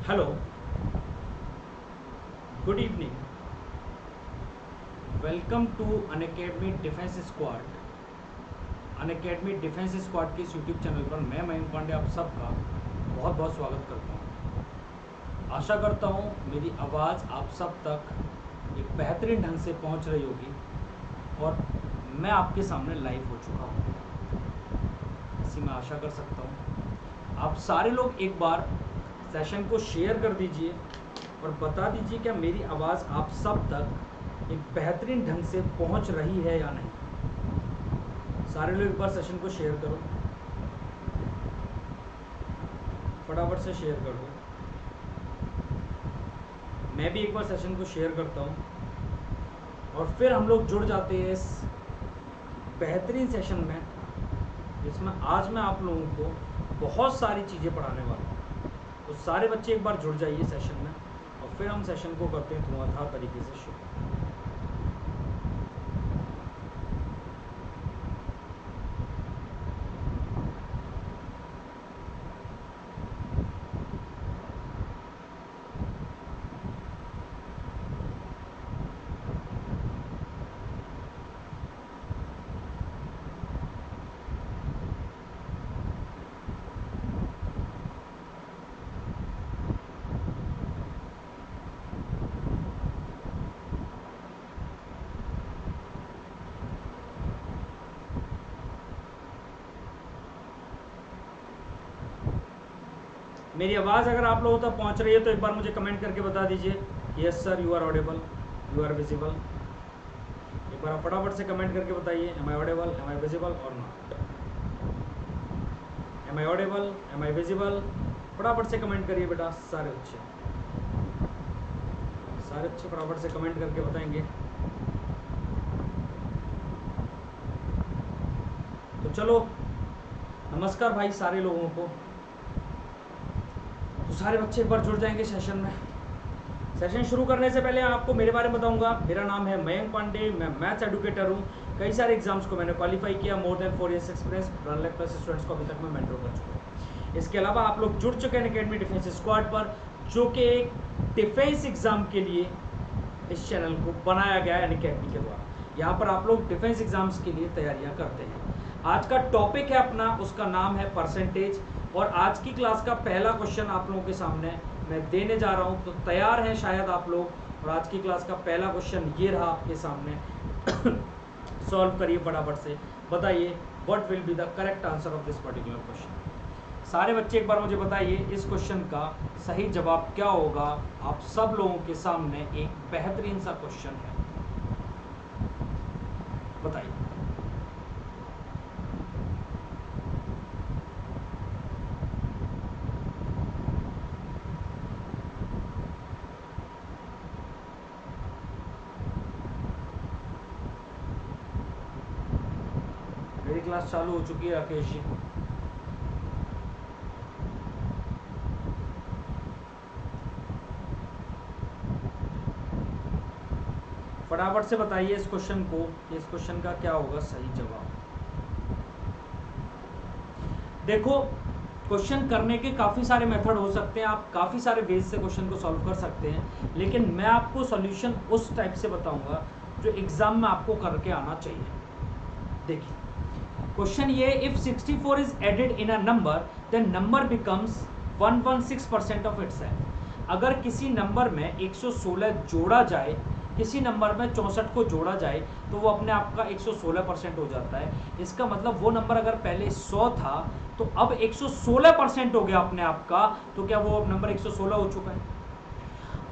Hello, good evening, welcome to Unacademy defence squad. Unacademy defence squad के इस YouTube channel पर मैं मयंक पांडे आप सबका बहुत बहुत स्वागत करता हूँ। आशा करता हूँ मेरी आवाज़ आप सब तक एक बेहतरीन ढंग से पहुँच रही होगी और मैं आपके सामने लाइव हो चुका हूँ, इसी में आशा कर सकता हूँ। आप सारे लोग एक बार सेशन को शेयर कर दीजिए और बता दीजिए क्या मेरी आवाज़ आप सब तक एक बेहतरीन ढंग से पहुंच रही है या नहीं। सारे लोग एक बार सेशन को शेयर करो, फटाफट से शेयर कर दो। मैं भी एक बार सेशन को शेयर करता हूं और फिर हम लोग जुड़ जाते हैं इस बेहतरीन सेशन में, जिसमें आज मैं आप लोगों को बहुत सारी चीज़ें पढ़ाने वाला हूँ। तो सारे बच्चे एक बार जुड़ जाइए सेशन में और फिर हम सेशन को करते हैं धुआंधार तरीके से शुरू। मेरी आवाज़ अगर आप लोगों तक पहुंच रही है तो एक बार मुझे कमेंट करके बता दीजिए, yes sir you are audible, you are visible. एक बार आप फटाफट से कमेंट करके बताइए, am I audible, am I visible और not. Am I audible, am I visible, फटाफट से कमेंट करिए बेटा। सारे अच्छे फटाफट से कमेंट करके बताएंगे। तो चलो, नमस्कार भाई सारे लोगों को। तो सारे बच्चे एक बार जुड़ जाएंगे सेशन में। सेशन शुरू करने से पहले आपको मेरे बारे में बताऊंगा। मेरा नाम है मयंक पांडे, मैं मैथ्स एडुकेटर हूँ। कई सारे एग्जाम्स को मैंने क्वालिफाई किया, more than 4 years experience, 1 lakh plus students को अभी तक मैं मेंटर कर चुका हूँ। इसके अलावा आप लोग जुड़ चुके हैं अनअकैडमी डिफेंस स्क्वाड पर, जो कि एक डिफेंस एग्जाम के लिए इस चैनल को बनाया गया है अनअकैडमी के द्वारा। यहाँ पर आप लोग डिफेंस एग्जाम्स के लिए तैयारियाँ करते हैं। आज का टॉपिक है अपना, उसका नाम है परसेंटेज। और आज की क्लास का पहला क्वेश्चन आप लोगों के सामने मैं देने जा रहा हूं, तो तैयार हैं शायद आप लोग। और आज की क्लास का पहला क्वेश्चन ये रहा आपके सामने। सॉल्व करिए फटाफट से, बताइए what will be the correct answer of this particular question. सारे बच्चे एक बार मुझे बताइए इस क्वेश्चन का सही जवाब क्या होगा। आप सब लोगों के सामने एक बेहतरीन सा क्वेश्चन है, बताइए। मेरी क्लास चालू हो चुकी है राकेश जी। फटाफट से बताइए इस क्वेश्चन को, इस क्वेश्चन का क्या होगा सही जवाब। देखो, क्वेश्चन करने के काफ़ी सारे मेथड हो सकते हैं, आप काफ़ी सारे वेज से क्वेश्चन को सॉल्व कर सकते हैं, लेकिन मैं आपको सॉल्यूशन उस टाइप से बताऊंगा जो एग्जाम में आपको करके आना चाहिए। देखिए क्वेश्चन ये, if 64 is added in a number then number becomes 116% of itself. अगर किसी नंबर में 116 जोड़ा जाए, किसी नंबर में 64 को जोड़ा जाए तो वो अपने आप का 116% हो जाता है। इसका मतलब वो नंबर अगर पहले 100 था तो अब 116% हो गया अपने आप का, तो क्या वो नंबर 116 हो चुका है?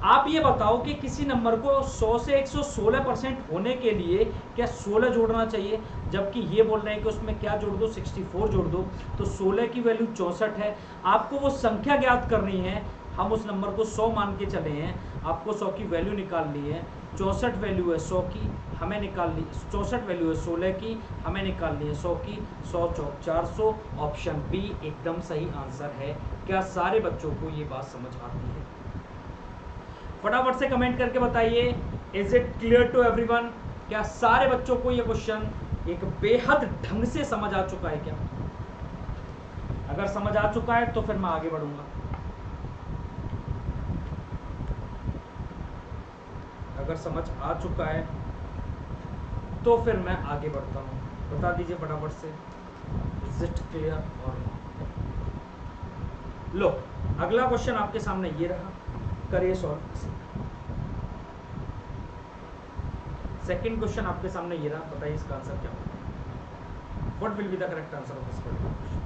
आप ये बताओ कि किसी नंबर को 100 से 116% होने के लिए क्या 16 जोड़ना चाहिए, जबकि ये बोल रहे हैं कि उसमें क्या जोड़ दो, 64 जोड़ दो। तो 16 की वैल्यू 64 है, आपको वो संख्या ज्ञात करनी है। हम उस नंबर को 100 मान के चले हैं, आपको 100 की वैल्यू निकालनी है। 64 वैल्यू है 100 की, हमें निकालनी, 64 वैल्यू है 16 की, हमें निकालनी है 100 की। 100 चौक 400, ऑप्शन बी एकदम सही आंसर है। क्या सारे बच्चों को ये बात समझ आती है? फटाफट से कमेंट करके बताइए, is it clear to everyone? क्या सारे बच्चों को ये क्वेश्चन एक बेहद ढंग से समझ आ चुका है क्या? अगर समझ आ चुका है तो फिर मैं आगे बढ़ूंगा। अगर समझ आ चुका है तो फिर मैं आगे बढ़ता हूँ, बता दीजिए फटाफट से, इज इट क्लियर और लो। अगला क्वेश्चन आपके सामने ये रहा, करिए सॉल्व। सेकंड क्वेश्चन आपके सामने ये रहा, बताइए इसका आंसर क्या होगा, what will be the correct answer of this particular question.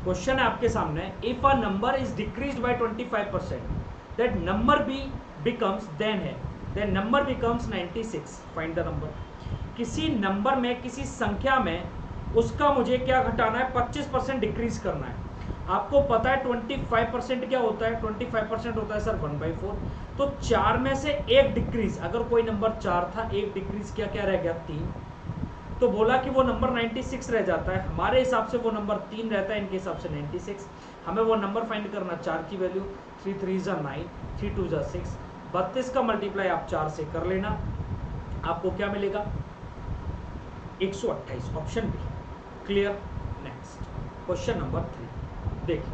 Question है आपके सामने, if a number is decreased by 25% that number be becomes, then number becomes 96, find the number. किसी नंबर में, किसी संख्या में उसका मुझे क्या घटाना है, 25% डिक्रीज करना है। आपको पता है 25% क्या होता है, 25% होता है सर 1/4। तो 4 में से एक डिक्रीज, अगर कोई नंबर 4 था, एक डिक्रीज किया, क्या रह गया 3, तो बोला कि वो नंबर 96 रह जाता है। हमारे हिसाब से वो नंबर 3 रहता है, इनके हिसाब से 96। हमें वो नंबर फाइंड करना, 4 की वैल्यू, 3 3 ज़ा 9, 3 2 ज़ा 6, 32 का मल्टीप्लाई आप 4 से कर लेना, आपको क्या मिलेगा 128, option B. Clear. Next question number 3 देखिए,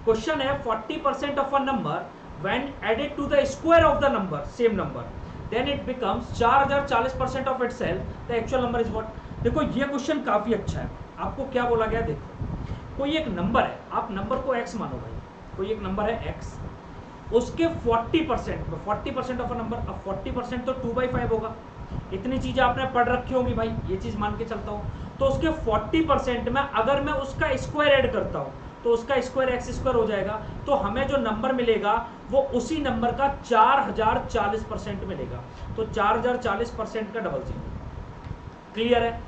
क्वेश्चन है 40% of a number when added to the square of the number, same number, then it becomes 4040% of itself, the actual number is what। देखो ये क्वेश्चन काफी अच्छा है। आपको क्या बोला गया, देखो कोई एक नंबर है, आप नंबर को x मानो भाई, कोई एक नंबर है x, उसके 40% ऑफ अ नंबर, अब 40% तो 2/5 होगा। इतनी चीजें आपने पढ़ रखी होंगी भाई, ये चीज मान के चलता हूं। तो उसके 40% में अगर मैं उसका स्क्वायर ऐड करता हूं तो उसका स्क्वायर एक्स स्क्वायर हो जाएगा, तो हमें जो नंबर मिलेगा वो उसी नंबर का 4040% मिलेगा। तो 4040% का डबल 0। क्लियर है।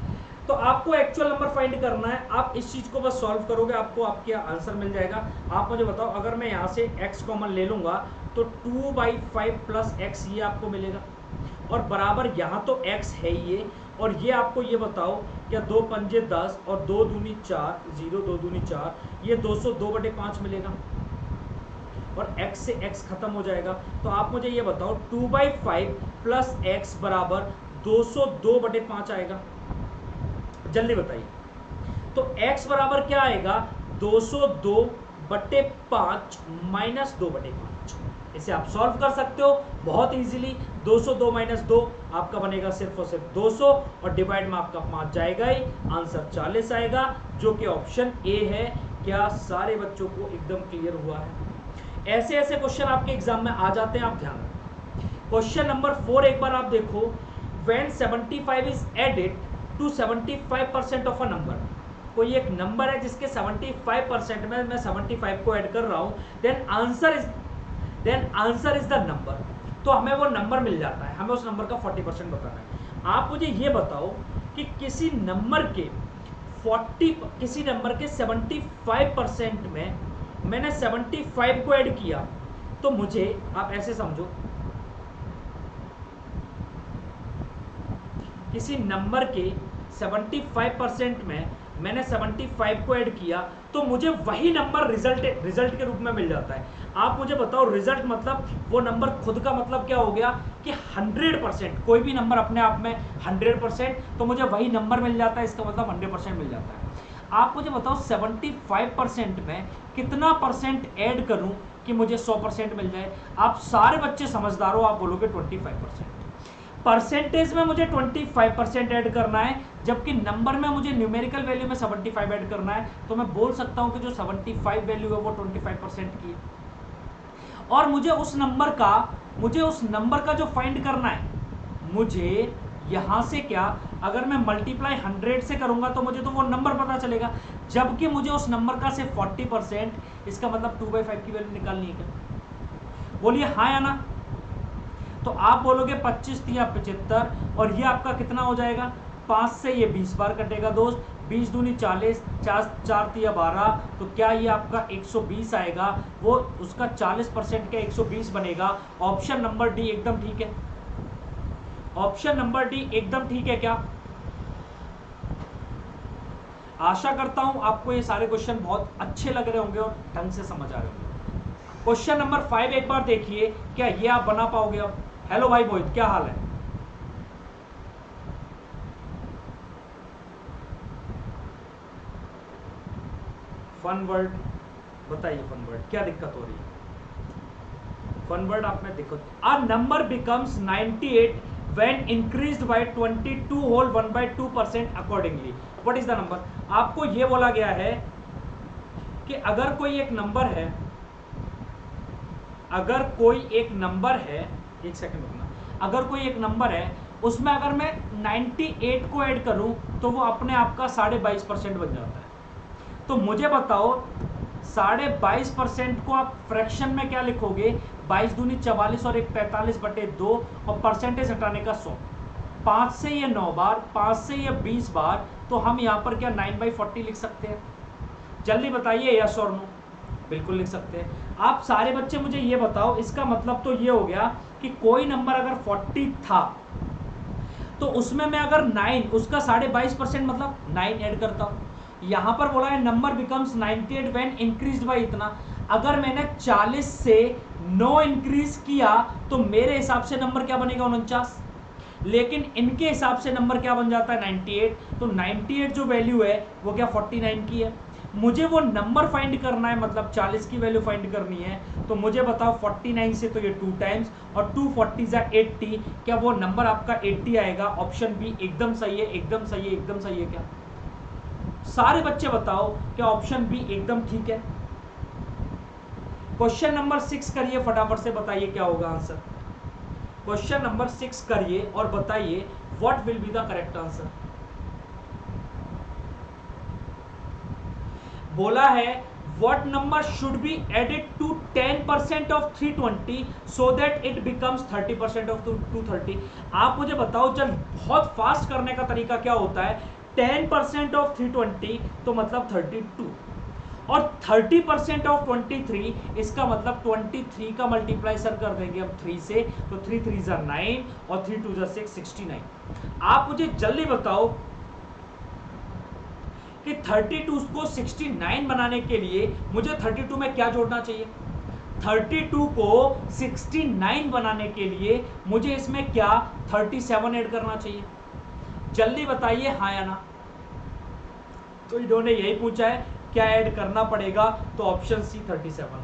तो आपको एक्चुअल नंबर फाइंड करना है, आप इस चीज को बस सॉल्व करोगे, आपको आपके आंसर मिल जाएगा। आप मुझे बताओ, अगर मैं यहाँ से x कॉमन ले लूंगा तो 2/5 प्लस x ये आपको मिलेगा, और बराबर यहाँ तो x है ये, और ये आपको ये बताओ क्या 2 पंजे 10 और 2 दूनी 4, 0 2 दूनी 4, ये 202/5 मिलेगा, और x से x खत्म हो जाएगा। तो आप मुझे ये बताओ 2/5 प्लस x बराबर 202/5 आएगा, जल्दी बताइए। तो x बराबर क्या आएगा, 202/5 माइनस 2/5। इसे आप सॉल्व कर सकते हो बहुत इजीली। 202 माइनस 2 आपका बनेगा सिर्फ और सिर्फ 200, और डिवाइड में आपका 5 जाएगा ही, आंसर 40 आएगा, जो कि ऑप्शन ए है। क्या सारे बच्चों को एकदम क्लियर हुआ है? ऐसे ऐसे क्वेश्चन आपके एग्जाम में आ जाते हैं, आप ध्यान रखें। क्वेश्चन नंबर 4 एक बार आप देखो, when 75 is added to 75% of a number, कोई एक नंबर है जिसके 75% में मैं 75 को ऐड कर रहा हूं, then answer is the number. तो हमें वो नंबर मिल जाता है, हमें उस नंबर का 40% बताना है। आप मुझे ये बताओ कि किसी नंबर के 75% में मैंने 75 को ऐड किया, तो मुझे, आप ऐसे समझो, किसी नंबर के 75% में मैंने 75 को ऐड किया, तो मुझे वही नंबर रिजल्ट के रूप में मिल जाता है। आप मुझे बताओ रिजल्ट मतलब वो नंबर खुद का मतलब क्या हो गया कि 100%, कोई भी नंबर अपने आप में 100%, तो मुझे वही नंबर मिल जाता है, इसका मतलब 100% मिल जाता है। आप मुझे बताओ 75% में कितना परसेंट ऐड करूं कि मुझे 100% मिल जाए। आप सारे बच्चे समझदार हो, आप बोलोगे 25%। परसेंटेज में मुझे 25% ऐड करना है, जबकि नंबर में मुझे न्यूमेरिकल वैल्यू में 75 ऐड करना है। तो मैं बोल सकता हूं कि जो 75 वैल्यू है वो 25% की है। और मुझे उस नंबर का जो फाइंड करना है, मुझे यहां से क्या, अगर मैं मल्टीप्लाई 100 से करूंगा तो मुझे तो वो नंबर पता चलेगा, जबकि मुझे उस नंबर का सिर्फ 40%, इसका मतलब 2/5 की वैल्यू निकालनी है क्या? बोलिए हाँ या ना। तो आप बोलोगे 25 या 75, और ये आपका कितना हो जाएगा, 5 से ये 20 बार कटेगा दोस्त, 20 दूनी 40, 4 या 12, तो क्या ये आपका 120 आएगा, वो उसका 40% का 120 बनेगा। ऑप्शन नंबर डी एकदम ठीक है, ऑप्शन नंबर डी एकदम ठीक है क्या? आशा करता हूं आपको ये सारे क्वेश्चन बहुत अच्छे लग रहे होंगे और ढंग से समझ आ रहे होंगे। क्वेश्चन नंबर 5 एक बार देखिए, क्या ये आप बना पाओगे अब? हेलो भाई मोहित, क्या हाल है? फन वर्ड बताइए, फन वर्ड क्या दिक्कत हो रही है? फन वर्ड आप में दिक्कत, a number becomes 98 when increased by 22 whole 1/2% accordingly, what is the number? आपको ये बोला गया है कि अगर कोई एक नंबर है, एक सेकंड रुकना, अगर कोई एक नंबर है उसमें अगर मैं 98 को ऐड करूं तो वो अपने आप का 22.5% बन जाता है। तो मुझे बताओ 22.5% को आप फ्रैक्शन में क्या लिखोगे? 22 दूनी 44 और 1 45/2, और परसेंटेज हटाने का 100। 5 से ये 9 बार, 5 से ये 20 बार, तो हम यहाँ पर क्या 9/40 लिख सकते हैं? जल्दी बताइए यस और नो। बिल्कुल लिख सकते हैं। आप सारे बच्चे मुझे ये बताओ, इसका मतलब तो ये हो गया कि कोई नंबर अगर 40 था तो उसमें मैं अगर 9, उसका 22.5% मतलब 9 ऐड करता हूं। यहां पर बोला है number becomes 98 when increased by इतना, अगर मैंने 40 से 9 इंक्रीज किया तो मेरे हिसाब से नंबर क्या बनेगा? 49। लेकिन इनके हिसाब से नंबर क्या बन जाता है? 98। तो 98 जो वैल्यू है वो क्या 49 की है। मुझे वो नंबर फाइंड करना है, मतलब 40 की वैल्यू फाइंड करनी है। तो मुझे बताओ 49 से तो ये 2 टाइम्स, और 2 40 80, क्या वो नंबर आपका 80 आएगा? ऑप्शन बी एकदम सही है, एकदम सही है, एकदम सही है। क्या सारे बच्चे बताओ क्या ऑप्शन बी एकदम ठीक है? क्वेश्चन नंबर 6 करिए, फटाफट से बताइए क्या होगा आंसर। क्वेश्चन नंबर 6 करिए और बताइए what will be the correct answer. बोला है what number should be added to 10% of 320 so that it becomes 30% of 230। आप मुझे बताओ, चल बहुत फास्ट करने का तरीका क्या होता है? 10% ऑफ 320 तो मतलब 32, और 30% ऑफ 23, इसका मतलब 23 का मल्टीप्लाई सर कर देंगे हम 3 से, तो 3 3 जा 9 और 3 2 जा 6, 69। आप मुझे जल्दी बताओ कि 32 को 69 बनाने के लिए मुझे 32 में क्या जोड़ना चाहिए? 32 को 69 बनाने के लिए मुझे इसमें क्या 37 ऐड करना चाहिए? जल्दी बताइए हाँ या ना। तो इन्होंने यही पूछा है क्या ऐड करना पड़ेगा, तो ऑप्शन सी 37।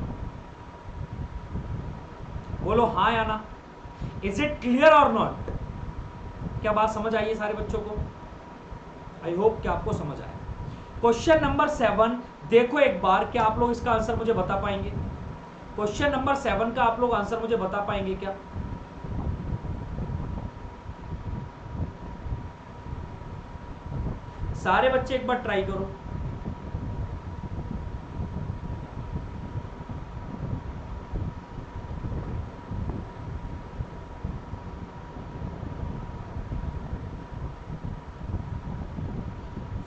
बोलो हाँ या ना। इज इट क्लियर और नॉट? क्या बात समझ आई है सारे बच्चों को? आई होप कि आपको समझ आया। क्वेश्चन नंबर 7 देखो एक बार, क्या आप लोग इसका आंसर मुझे बता पाएंगे? क्वेश्चन नंबर 7 का आप लोग आंसर मुझे बता पाएंगे क्या? सारे बच्चे एक बार ट्राई करो।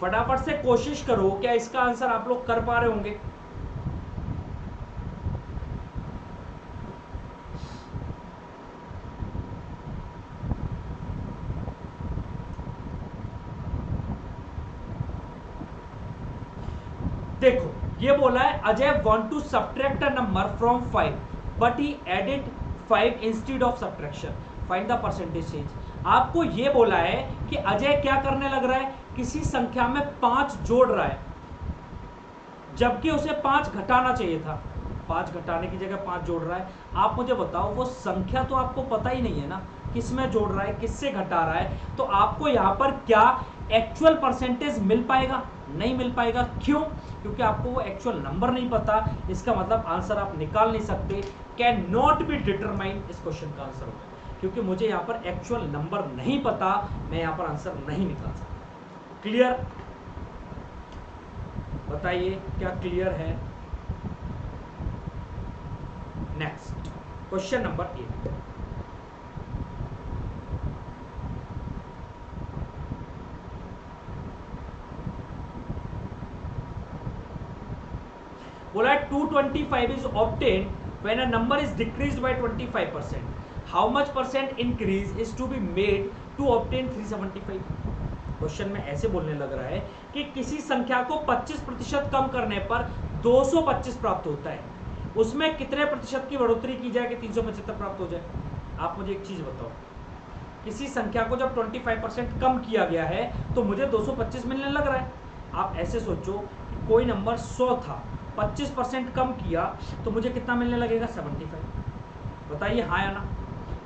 फटाफट से कोशिश करो, क्या इसका आंसर आप लोग कर पा रहे होंगे? देखो ये बोला है Ajay want to subtract a number from 5 but he added 5 instead of subtraction, find the percentage change. आपको ये बोला है कि अजय क्या करने लग रहा है, किसी संख्या में 5 जोड़ रहा है जबकि उसे 5 घटाना चाहिए था, 5 घटाने की जगह 5 जोड़ रहा है। आप मुझे बताओ वो संख्या तो आपको पता ही नहीं है ना, किस में जोड़ रहा है, किससे घटा रहा है, तो आपको यहाँ पर क्या एक्चुअल परसेंटेज मिल पाएगा? नहीं मिल पाएगा। क्यों? क्योंकि आपको वो एक्चुअल नंबर नहीं पता, इसका मतलब आंसर आप निकाल नहीं सकते। कैन नॉट बी डिटरमाइन इस क्वेश्चन का आंसर होगा, क्योंकि मुझे यहाँ पर एक्चुअल नंबर नहीं पता, मैं यहाँ पर आंसर नहीं निकाल सकता। क्लियर? बताइए क्या क्लियर है? Next question number 8। बोला 225 is obtained when a number is decreased by 25%. How much percent increase is to be made to obtain 375? Question में ऐसे बोलने लग रहा है कि किसी संख्या को 25% कम करने पर 225 प्राप्त होता है, उसमें कितने प्रतिशत की बढ़ोतरी की जाए कि 375 प्राप्त हो जाए? आप मुझे एक चीज बताओ, किसी संख्या को जब 25% कम किया गया है तो मुझे 225 मिलने लग रहा है। आप ऐसे सोचो कि कोई नंबर 100 था, 25% कम किया तो मुझे कितना मिलने लगेगा? 75। बताइए हाँ या ना?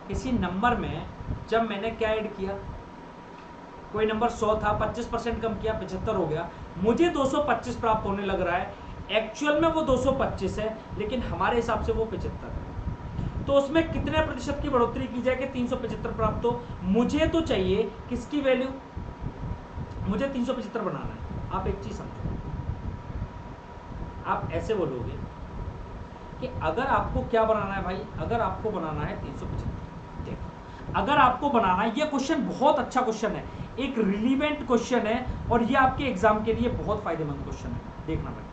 किसी नंबर में जब मैंने क्या ऐड किया, कोई नंबर 100 था, 25% कम किया, 75 हो गया, मुझे 225 प्राप्त होने लग रहा है। एक्चुअल में वो 225 है, लेकिन हमारे हिसाब से वो 75 है। तो उसमें कितने प्रतिशत की बढ़ोतरी की जाए कि 375 प्राप्त हो? मुझे तो चाहिए किसकी वैल्यू? मुझे 375 बनाना है। आप एक चीज समझो, आप ऐसे बोलोगे कि अगर आपको क्या बनाना है भाई, अगर आपको बनाना है 375, देखो अगर आपको बनाना है, ये क्वेश्चन बहुत अच्छा क्वेश्चन है, एक रिलीवेंट क्वेश्चन है और ये आपके एग्जाम के लिए बहुत फायदेमंद क्वेश्चन है। देखना भाई,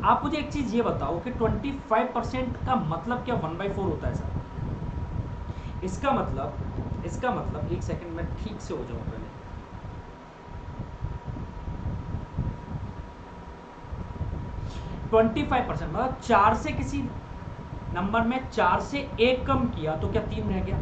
आप मुझे एक चीज ये बताओ कि 25% का मतलब क्या 1/4 होता है सर? इसका मतलब एक सेकंड में ठीक से हो जाऊं पहले। मतलब 4 से किसी नंबर में 4 से 1 कम किया तो क्या 3 रह गया?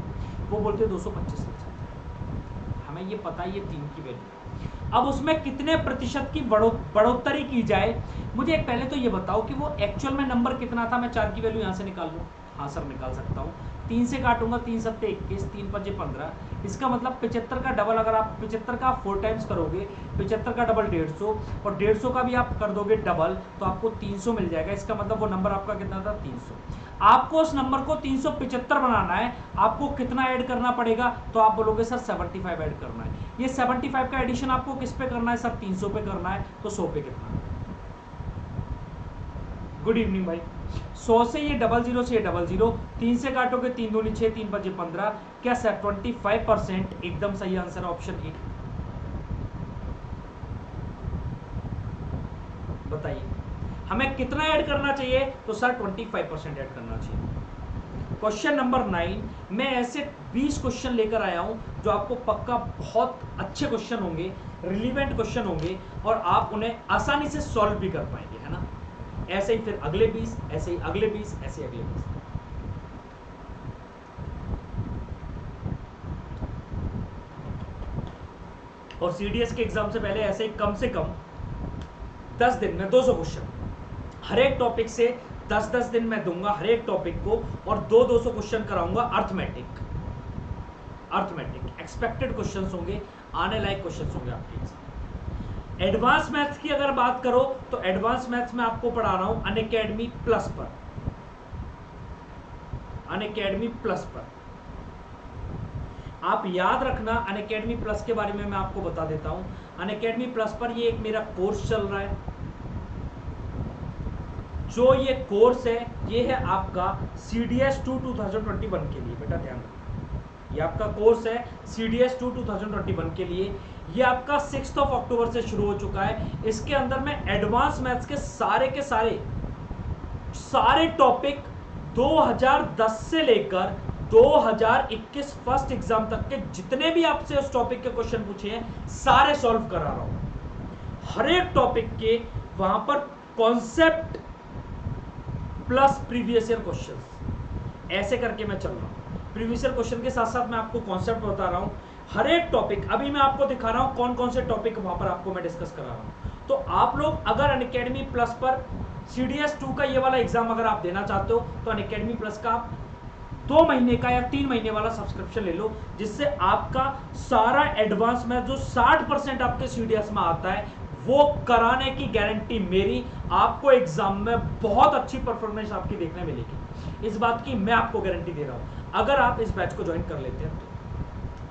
वो बोलते 225 लग जाता है। हमें ये पता है ये 3 की वैल्यू। अब उसमें कितने प्रतिशत की बढ़ोतरी की जाए? मुझे पहले तो ये बताओ कि वो एक्चुअल में नंबर कितना था, मैं 4 की वैल्यू यहाँ से निकाल लूँ। हाँ सर निकाल सकता हूँ। 3 से काटूंगा, 3 सत्ते 21, 3 पंजे 15, इसका मतलब 75 का डबल, अगर आप 75 का 4 टाइम्स करोगे, 75 का डबल 150 और 150 का भी आप कर दोगे डबल तो आपको 300 मिल जाएगा। इसका मतलब वो नंबर आपका कितना था? 300। आपको उस नंबर को 375 बनाना है, आपको कितना ऐड करना पड़ेगा? तो आप बोलोगे सर 75 ऐड करना है। ये 75 का एडिशन आपको किस पे करना है सर? 300 पे करना है। तो 100 पे कितना? गुड इवनिंग भाई। 100 से ये 00 से ये 00, 3 से काटोगे 3 दूनी 6, 3 5 15, क्या सर 25%? एकदम सही आंसर है ऑप्शन ए। बताइए हमें कितना ऐड करना चाहिए? तो सर 25% ऐड करना चाहिए। क्वेश्चन नंबर 9, मैं ऐसे 20 क्वेश्चन लेकर आया हूं जो आपको पक्का बहुत अच्छे क्वेश्चन होंगे, रिलीवेंट क्वेश्चन होंगे और आप उन्हें आसानी से सॉल्व भी कर पाएंगे, है ना? ऐसे ही फिर अगले 20, ऐसे ही अगले 20, ऐसे अगले 20। और सीडीएस के एग्जाम से पहले ऐसे ही कम से कम 10 दिन में 200 क्वेश्चन हर एक टॉपिक से 10-10 दिन में दूंगा हर एक टॉपिक को, और 200 क्वेश्चन कराऊंगा अर्थमेटिक एक्सपेक्टेड क्वेश्चंस होंगे, आने लायक क्वेश्चंस होंगे आपके एग्जाम। एडवांस मैथ्स की अगर बात करो तो एडवांस मैथ्स में आपको पढ़ा रहा हूं अनअकैडमी प्लस पर। अनअकैडमी प्लस पर आप याद रखना, अनअकैडमी प्लस के बारे में मैं आपको बता देता हूं। अनअकैडमी प्लस पर ये एक मेरा कोर्स चल रहा है। जो ये कोर्स है ये है आपका CDS 2 2021 के लिए। बेटा ध्यान रखना, ये आपका कोर्स है CDS 2 2021 के लिए। ये आपका 6 अक्टूबर से शुरू हो चुका है। इसके अंदर मैं एडवांस मैथ्स के सारे टॉपिक 2010 से लेकर 2021 फर्स्ट एग्जाम तक के जितने भी आपसे उस टॉपिक के क्वेश्चन पूछे हैं सारे सॉल्व करा रहा हूं। हर एक टॉपिक के वहां पर concept plus previous year questions ऐसे करके मैं चल रहा हूं। प्रीवियस ईयर क्वेश्चन के साथ साथ मैं आपको कॉन्सेप्ट बता रहा हूं। हर एक टॉपिक अभी मैं आपको दिखा रहा हूं कौन कौन से टॉपिक वहां पर आपको मैं डिस्कस करा रहा हूं। तो आप लोग अगर अनअकैडमी प्लस पर CDS 2 का ये वाला एग्जाम अगर आप देना चाहते हो तो अनअकैडमी प्लस का आप 2 महीने का या 3 महीने वाला सब्सक्रिप्शन ले लो, जिससे आपका सारा एडवांस में जो 60% आपके CDS में आता है वो कराने की गारंटी मेरी। आपको एग्जाम में बहुत अच्छी परफॉर्मेंस आपकी देखने मिलेगी, इस बात की मैं आपको गारंटी दे रहा हूं अगर आप इस बैच को ज्वाइन कर लेते हैं।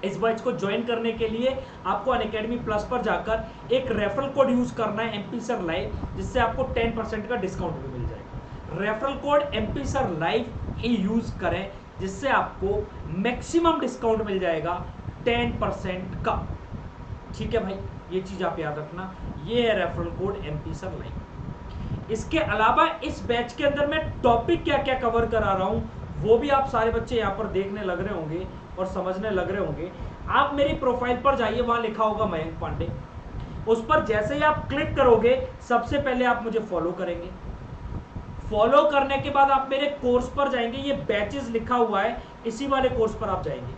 इस बैच को ज्वाइन करने के लिए आपको अनअकैडमी प्लस पर जाकर एक रेफरल कोड यूज करना है MP Sir Live, जिससे आपको 10% का डिस्काउंट भी मिल जाएगा। Referral code MP Sir Live ही यूज करें, जिससे आपको मैक्सिमम डिस्काउंट मिल जाएगा 10% का। ठीक है भाई, ये चीज आप याद रखना। ये है referral code MP Sir Live। इसके अलावा इस बैच के अंदर मैं टॉपिक क्या क्या कवर करा रहा हूं वो भी आप सारे बच्चे यहाँ पर देखने लग रहे होंगे और समझने लग रहे होंगे। आप मेरी प्रोफाइल पर जाइए, वहां लिखा होगा मयंक पांडे। उस पर जैसे ही आप क्लिक करोगे सबसे पहले आप मुझे फॉलो करेंगे। फॉलो करने के बाद आप मेरे कोर्स पर जाएंगे, ये बैचेस लिखा हुआ है, इसी वाले कोर्स पर आप जाएंगे।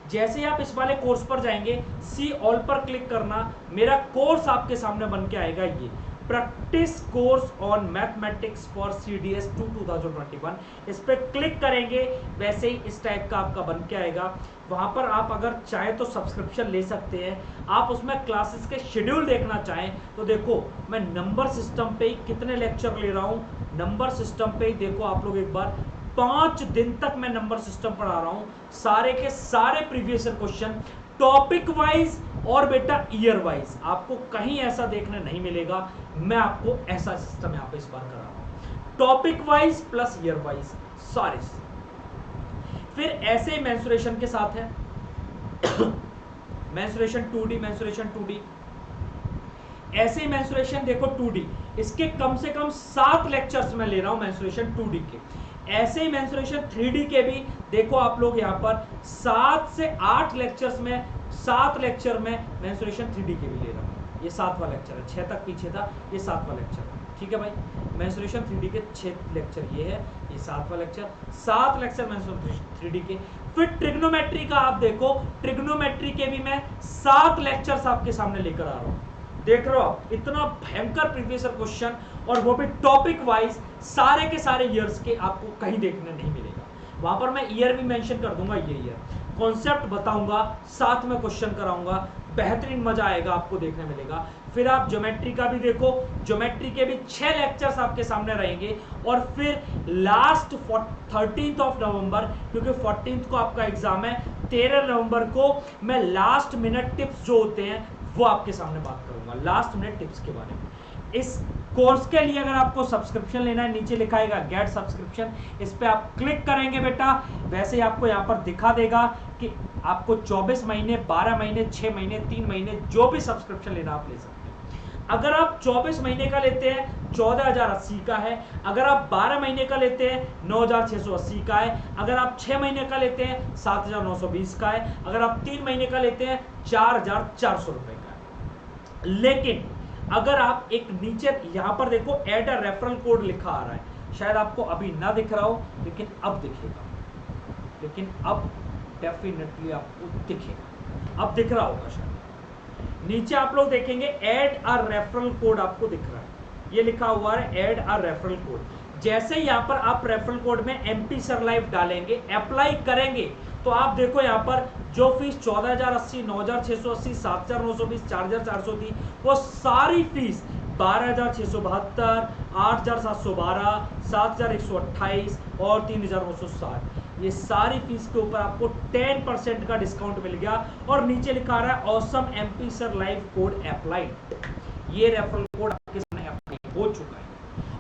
जैसे ही आप इस वाले कोर्स पर जाएंगे सी ऑल पर क्लिक करना, मेरा कोर्स आपके सामने बन के आएगा। ये practice course on mathematics for CDS 2 2021, इस पर क्लिक करेंगे वैसे ही इस टाइप का आपका बन के आएगा। वहां पर आप अगर चाहे तो सब्सक्रिप्शन ले सकते हैं। आप उसमें क्लासेस के शेड्यूल देखना चाहें तो देखो मैं नंबर सिस्टम पे ही कितने लेक्चर ले रहा हूं। नंबर सिस्टम पे ही देखो आप लोग एक बार 5 दिन तक मैं नंबर सिस्टम पढ़ा रहा हूं, सारे के सारे previous year question topic wise और बेटा ईयर वाइज। आपको कहीं ऐसा देखने नहीं मिलेगा, मैं आपको ऐसा सिस्टम यहाँ पे इस बार करा रहा हूं, topic wise plus year wise सारे। फिर ऐसे ही मेंसुरेशन के साथ है मेंसुरेशन 2D ऐसे ही मेंसुरेशन देखो 2D, इसके कम से कम 7 लेक्चर्स मैं ले रहा हूं मेंसुरेशन 2D के। ऐसे ही मेंसुरेशन 3D के भी देखो आप लोग यहाँ पर 7 से 8 लेक्चर्स में, 7 लेक्चर में मेंसुरेशन 3D के भी ले रहा हूँ। ये 7वां लेक्चर है, 6 तक पीछे था, ये 7वां लेक्चर है। ठीक है भाई, मेंसुरेशन 3D के 6 लेक्चर ये है, ये 7वां लेक्चर, 7 लेक्चर मेंसुरेशन 3D के। फिर ट्रिग्नोमेट्री का आप देखो, ट्रिग्नोमेट्री के भी मैं 7 लेक्चर्स आपके सामने लेकर आ रहा हूँ। देख रहे हो आप, इतना भयंकर प्रीवियस ईयर क्वेश्चन, और वो भी टॉपिक वाइज सारे के सारे ईयर्स के आपको कहीं देखने नहीं मिलेगा। वहां पर मैं ईयर भी मेंशन कर दूंगा, ये ईयर कॉन्सेप्ट बताऊंगा, साथ में क्वेश्चन कराऊंगा, बेहतरीन मजा आएगा, आपको देखने मिलेगा। फिर आप ज्योमेट्री का भी देखो, ज्योमेट्री के भी 6 लेक्चर्स आपके सामने रहेंगे। और फिर लास्ट 13 नवंबर, क्योंकि 14 को आपका एग्जाम है, 13 नवंबर को मैं लास्ट मिनट टिप्स जो होते हैं वो आपके सामने बात करूंगा, लास्ट मिनट टिप्स के बारे में। इस कोर्स के लिए अगर आपको सब्सक्रिप्शन लेना है, नीचे लिखा है गेट सब्सक्रिप्शन, इस पे आप क्लिक करेंगे बेटा, वैसे ही आपको यहाँ पर दिखा देगा कि आपको 24 महीने, 12 महीने, 6 महीने, 3 महीने जो भी सब्सक्रिप्शन लेना आप ले सकते हैं। अगर आप 24 महीने का लेते हैं 14,080 का है, अगर आप 12 महीने का लेते हैं 9,680 का है, अगर आप 6 महीने का लेते हैं 7,920 का है, अगर आप 3 महीने का लेते हैं 4,400 रुपए का है। लेकिन अगर आप एक नीचे यहां पर देखो ऐड अ रेफरल कोड लिखा आ रहा है, शायद आपको अभी ना दिख रहा हो, लेकिन अब दिखेगा, लेकिन अब डेफिनेटली आपको दिखेगा, अब दिख रहा होगा शायद। नीचे आप लोग देखेंगे ऐड अ रेफरल कोड आपको दिख रहा है, ये लिखा हुआ है ऐड अ रेफरल कोड। जैसे ही यहाँ पर आप रेफरल कोड में MP Sir Live डालेंगे, अप्लाई करेंगे, तो आप देखो यहाँ पर जो फीस 14,080, 9,680, 7,920, 4,400 थी, वो सारी फीस 12,672, 8,712, 7,128 और 3,960, ये सारी फीस के ऊपर आपको 10% का डिस्काउंट मिल गया। और नीचे लिखा रहा है awesome MP Sir Live code applied. ये रेफरल कोड आपके सामने अप्लाई हो चुका है,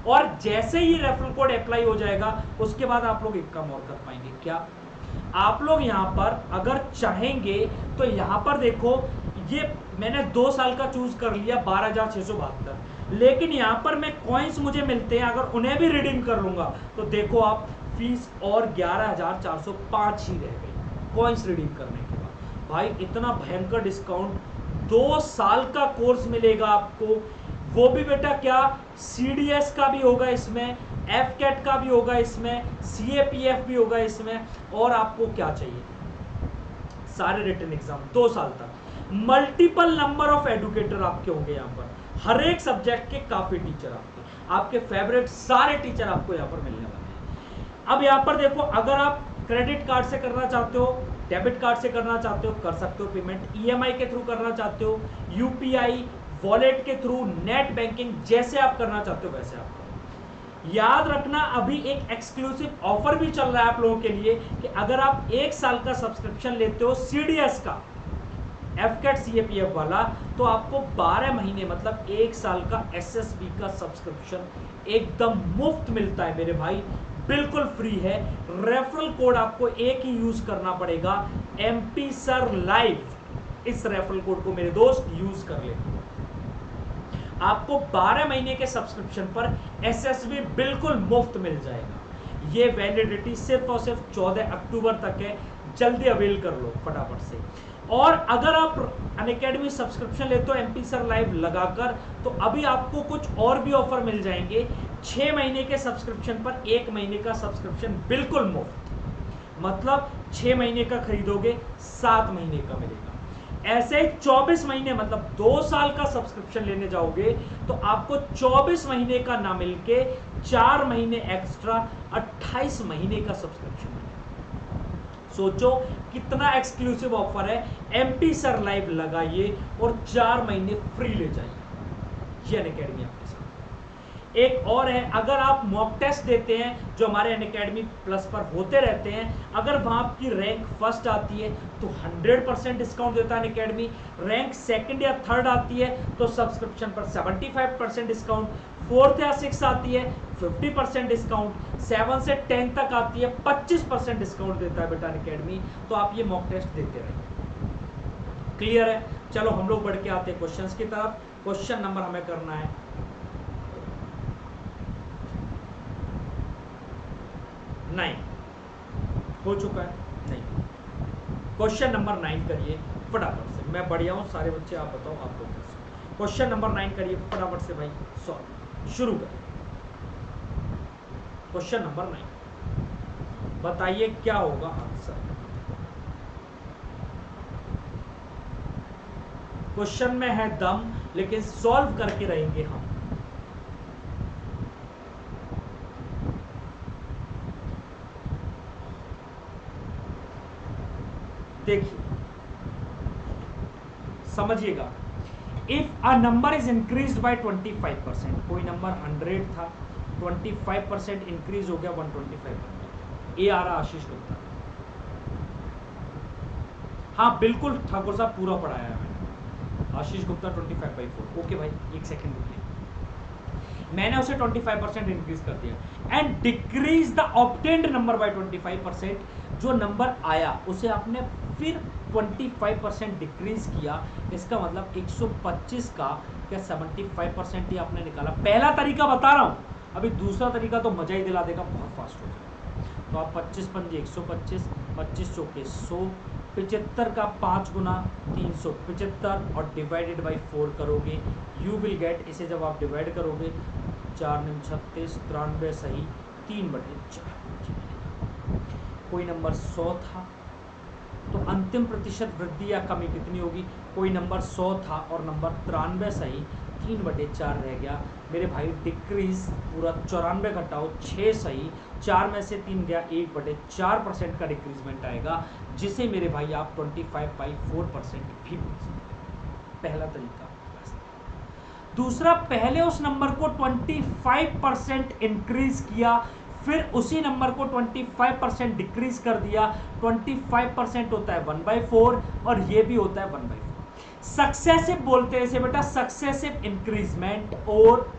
और जैसे ही रेफरल कोड अप्लाई हो जाएगा उसके बाद आप लोग एक काम और कर पाएंगे। क्या? आप लोग यहाँ पर अगर चाहेंगे तो यहाँ पर देखो, ये मैंने 2 साल का चूज कर लिया 12,672, लेकिन यहाँ पर मैं कॉइन्स मुझे मिलते हैं, अगर उन्हें भी रिडीम कर लूंगा तो देखो आप फीस और 11,405 ही रह गई कॉइन्स रिडीम करने के बाद। भाई इतना भयंकर डिस्काउंट, 2 साल का कोर्स मिलेगा आपको, वो भी बेटा क्या CDS का भी होगा इसमें, FCAT का भी होगा इसमें, CAPF भी होगा इसमें, और आपको क्या चाहिए, सारे रिटन एग्जाम 2 साल तक, मल्टीपल नंबर ऑफ एडुकेटर आपके होंगे यहाँ पर, हर एक सब्जेक्ट के काफी टीचर आपके फेवरेट सारे टीचर आपको यहाँ पर मिलने वाले हैं। अब यहाँ पर देखो, अगर आप क्रेडिट कार्ड से करना चाहते हो, डेबिट कार्ड से करना चाहते हो, कर सकते हो पेमेंट, EMI के थ्रू करना चाहते हो, UPI वॉलेट के थ्रू, नेट बैंकिंग, जैसे आप करना चाहते हो वैसे आप करो। याद रखना अभी एक एक्सक्लूसिव ऑफर भी चल रहा है आप लोगों के लिए कि अगर आप 1 साल का सब्सक्रिप्शन लेते हो CDS का, FCAT CAPF वाला, तो आपको 12 महीने मतलब 1 साल का SSB का सब्सक्रिप्शन एकदम मुफ्त मिलता है मेरे भाई, बिल्कुल फ्री है। रेफरल कोड आपको एक ही यूज करना पड़ेगा, MP सर लाइव। इस रेफरल कोड को मेरे दोस्त यूज कर ले, आपको 12 महीने के सब्सक्रिप्शन पर SSB बिल्कुल मुफ्त मिल जाएगा। ये वैलिडिटी सिर्फ और सिर्फ 14 अक्टूबर तक है, जल्दी अवेल कर लो फटाफट से। और अगर आप अनअकैडमी सब्सक्रिप्शन लेते हो MP सर लाइव लगाकर, तो अभी आपको कुछ और भी ऑफर मिल जाएंगे। 6 महीने के सब्सक्रिप्शन पर 1 महीने का सब्सक्रिप्शन बिल्कुल मुफ्त, मतलब 6 महीने का खरीदोगे 7 महीने का मिलेगा। ऐसे 24 महीने मतलब 2 साल का सब्सक्रिप्शन लेने जाओगे तो आपको 24 महीने का ना मिलके 4 महीने एक्स्ट्रा 28 महीने का सब्सक्रिप्शन मिलेगा। सोचो कितना एक्सक्लूसिव ऑफर है, MP सर लाइव लगाइए और 4 महीने फ्री ले जाइए। ये अनअकैडमी आपके साथ। एक और है, अगर आप मॉक टेस्ट देते हैं जो हमारे अनअकैडमी प्लस पर होते रहते हैं, अगर वहां आपकी रैंक फर्स्ट आती है तो 100% डिस्काउंट देता है अनअकैडमी, रैंक सेकंड या थर्ड आती है तो सब्सक्रिप्शन पर 75% डिस्काउंट, 4th या 6th आती है 50% डिस्काउंट, 7 से 10 तक आती है 25% डिस्काउंट देता है बेटा अनअकैडमी। तो आप ये मॉक टेस्ट देते रहिए। क्लियर है? चलो हम लोग बढ़ के आते हैं क्वेश्चंस की तरफ। क्वेश्चन नंबर हमें करना है 9, हो चुका है? नहीं, क्वेश्चन नंबर 9 करिए फटाफट से। मैं बढ़िया हूं, सारे बच्चे आप बताओ आप लोग कैसे। क्वेश्चन नंबर 9 करिए फटाफट से भाई, सॉल्व शुरू करें। क्वेश्चन नंबर 9 बताइए क्या होगा आंसर। क्वेश्चन में है दम, लेकिन सॉल्व करके रहेंगे हम। देखिए समझिएगा, if a number is increased by 25%, कोई नंबर 100 था, 25% इंक्रीज हो गया 125। ये आ रहा आशीष गुप्ता। हाँ बिल्कुल ठाकुर साहब, पूरा पढ़ाया है मैंने। आशीष गुप्ता 25/4। ओके भाई, एक सेकंड रुकिए, मैंने उसे 25% इंक्रीज कर दिया। And decrease the obtained number by 25%, जो नंबर आया उसे आपने फिर 25% डिक्रीज किया। इसका मतलब 125 का क्या 75% ही आपने निकाला। पहला तरीका बता रहा हूं, अभी दूसरा तरीका तो मजा ही दिला देगा, बहुत फास्ट हो जाएगा। तो आप 25 पंजे 125, 25 चौके 100, 75 का 5 गुना 375 और डिवाइडेड बाई 4 करोगे, यू विल गेट, इसे जब आप डिवाइड करोगे 4 9 36, 93 सही 3/4। कोई नंबर 100 था तो अंतिम प्रतिशत वृद्धि या कमी कितनी होगी। कोई नंबर 100 था और नंबर 93 सही, 3/4 रह गया मेरे भाई। डिक्रीज पूरा 94 घटाओ 6 सही, 4 में से 3 गया, 1/4% का डिक्रीजमेंट आएगा, जिसे मेरे भाई आप 25/4% भी बोल सकते हैं। पहला तरीका। दूसरा, पहले उस नंबर को 25% इंक्रीज किया, फिर उसी नंबर को 25% डिक्रीज कर दिया। 25% होता है 1/4 और ये भी होता है 1/4। सक्सेसिव बोलते हैं इसे बेटा, सक्सेसिव इंक्रीजमेंट और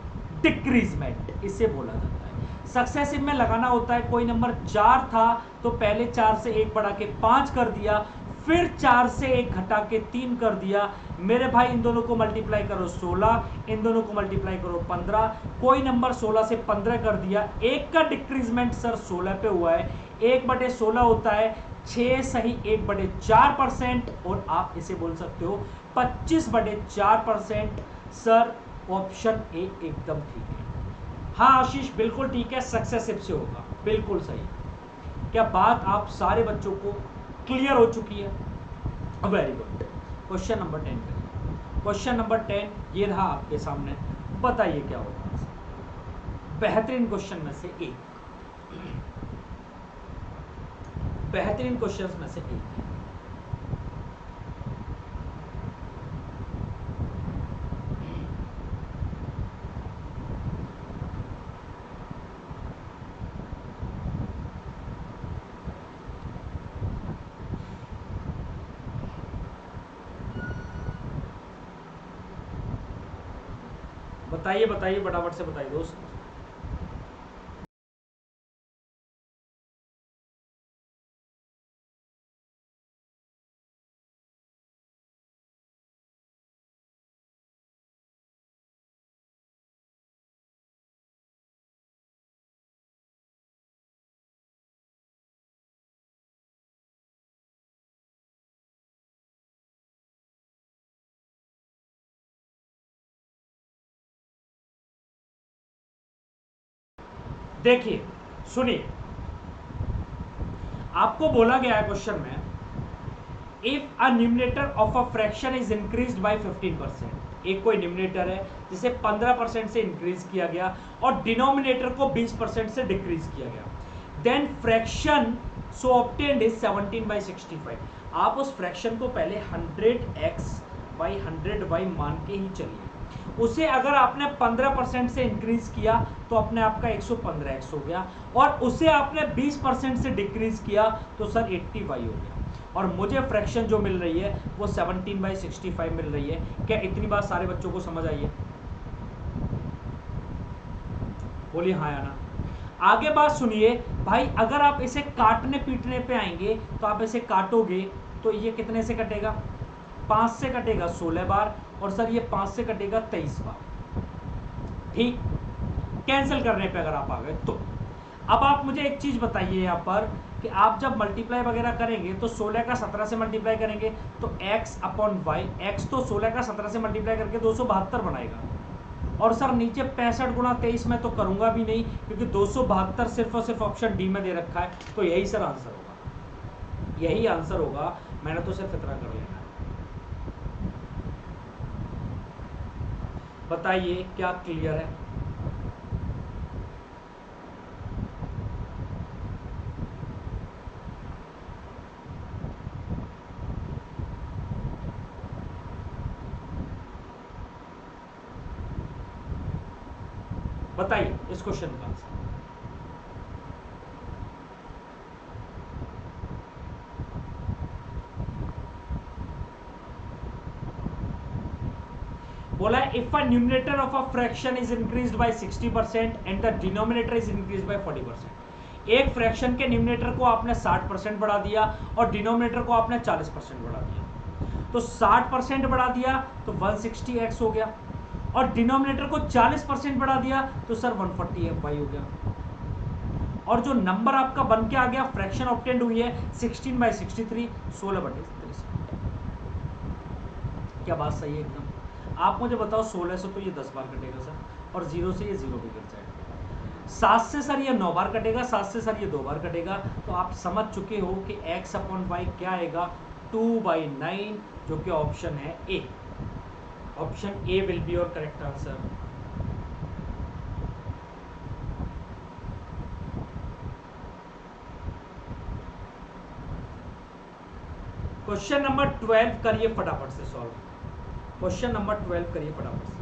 डिक्रीजमेंट इसे बोला जाता है। सक्सेसिव में लगाना होता है, कोई नंबर 4 था तो पहले 4 से 1 बढ़ा के 5 कर दिया, फिर 4 से 1 घटा के 3 कर दिया। मेरे भाई इन दोनों को मल्टीप्लाई करो 16, इन दोनों को मल्टीप्लाई करो 15, कोई नंबर 16 से 15 कर दिया। एक का डिक्रीजमेंट सर 16 पे हुआ है, 1/16 होता है 6 सही 1/4%, और आप इसे बोल सकते हो 25/4%। सर ऑप्शन ए एकदम ठीक है। हाँ आशीष बिल्कुल ठीक है, सक्सेसिव से होगा, बिल्कुल सही। क्या बात आप सारे बच्चों को क्लियर हो चुकी है? Very good. क्वेश्चन नंबर 10 करिए। क्वेश्चन नंबर 10 ये रहा आपके सामने, बताइए क्या होगा। बेहतरीन क्वेश्चन में से एक, बेहतरीन क्वेश्चंस में से एक है। बताइए बताइए फटाफट से बताइए दोस्त। देखिए सुनिए, आपको बोला गया है क्वेश्चन में, if a numerator of a fraction is increased by 15%, एक कोई न्यूमरेटर है जिसे 15% से इंक्रीज किया गया और डिनोमिनेटर को 20% से डिक्रीज किया गया, then fraction so obtained is 17/65। आप उस फ्रैक्शन को पहले 100x/100y मान के ही चलिए, उसे अगर आपने 15% से इंक्रीज किया तो अपने आपका 115x हो गया, और उसे आपने 20% से डिक्रीज किया तो सर 80y हो गया, और मुझे फ्रैक्शन जो मिल रही है वो 17/65 मिल रही है। क्या इतनी बात सारे बच्चों को समझ आई है? बोलिए हाँ या ना। आगे बात सुनिए भाई, अगर आप इसे काटने पीटने पे आएंगे तो आप इसे काटोगे तो ये कितने से कटेगा? 5 से कटेगा 16 बार, और सर ये 5 से कटेगा 23 बार। ठीक, कैंसिल करने पे अगर आप आ गए तो। अब आप मुझे एक चीज बताइए यहाँ पर कि आप जब मल्टीप्लाई वगैरह करेंगे तो 16 का 17 से मल्टीप्लाई करेंगे तो x/y, x तो 16 का 17 से मल्टीप्लाई करके 272 बनाएगा, और सर नीचे 65 गुणा 23 में तो करूंगा भी नहीं क्योंकि 272 सिर्फ और सिर्फ ऑप्शन डी में दे रखा है, तो यही सर आंसर होगा, यही आंसर होगा। मैंने तो सिर्फ इतना कर लेना है। बताइए क्या क्लियर है? बताइए इस क्वेश्चन का आंसर। बोला है if a numerator of a fraction is increased by 60% and the denominator is increased by 40%। एक फ्रैक्शन के न्यूमरेटर को आपने 60% बढ़ा दिया और डिनोमिनेटर को आपने 40% बढ़ा दिया, तो 60% बढ़ा दिया तो 160x हो गया, और डिनोमिनेटर को 40% बढ़ा दिया तो सर 140y हो गया, और जो नंबर आपका बन के आ गया, फ्रैक्शन ऑब्टेंड हुई है 16/63, 16/63। क्या बात सही है एकदम? आप मुझे बताओ 16 से तो ये 10 बार कटेगा सर, और 0 से ये 0 भी कट जाएगा, 7 से सर ये 9 बार कटेगा, 7 से सर ये 2 बार कटेगा, तो आप समझ चुके हो कि x/y क्या आएगा? 2/9, जो कि ऑप्शन है A. Option A will be your correct answer. Question number 12 करिए फटाफट से सॉल्व। क्वेश्चन नंबर 12 करिए फटाफट से।